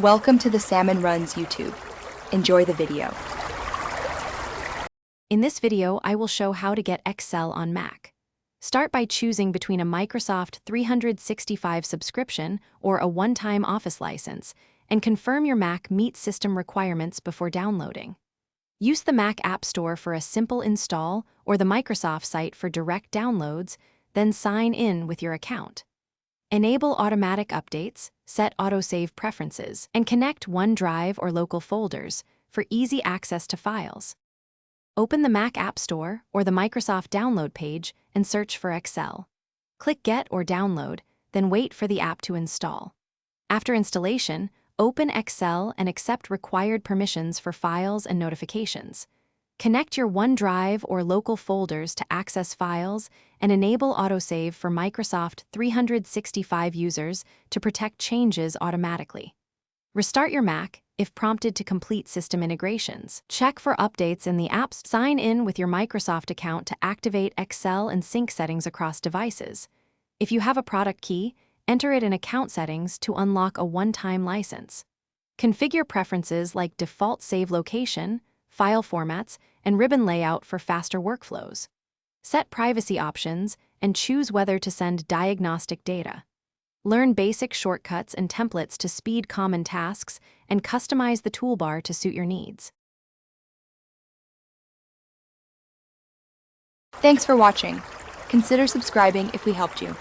Welcome to the Salmon Runs YouTube. Enjoy the video. In this video, I will show how to get Excel on Mac. Start by choosing between a Microsoft 365 subscription or a one-time Office license, and confirm your Mac meets system requirements before downloading. Use the Mac App Store for a simple install or the Microsoft site for direct downloads, then sign in with your account. Enable automatic updates, set autosave preferences, and connect OneDrive or local folders for easy access to files. Open the Mac App Store or the Microsoft download page and search for Excel. Click Get or Download, then wait for the app to install. After installation, open Excel and accept required permissions for files and notifications. Connect your OneDrive or local folders to access files and enable autosave for Microsoft 365 users to protect changes automatically. Restart your Mac if prompted to complete system integrations. Check for updates in the apps. Sign in with your Microsoft account to activate Excel and sync settings across devices. If you have a product key, enter it in account settings to unlock a one-time license. Configure preferences like default save location, file formats, and ribbon layout for faster workflows. Set privacy options and choose whether to send diagnostic data. Learn basic shortcuts and templates to speed common tasks and customize the toolbar to suit your needs. Thanks for watching. Consider subscribing if we helped you.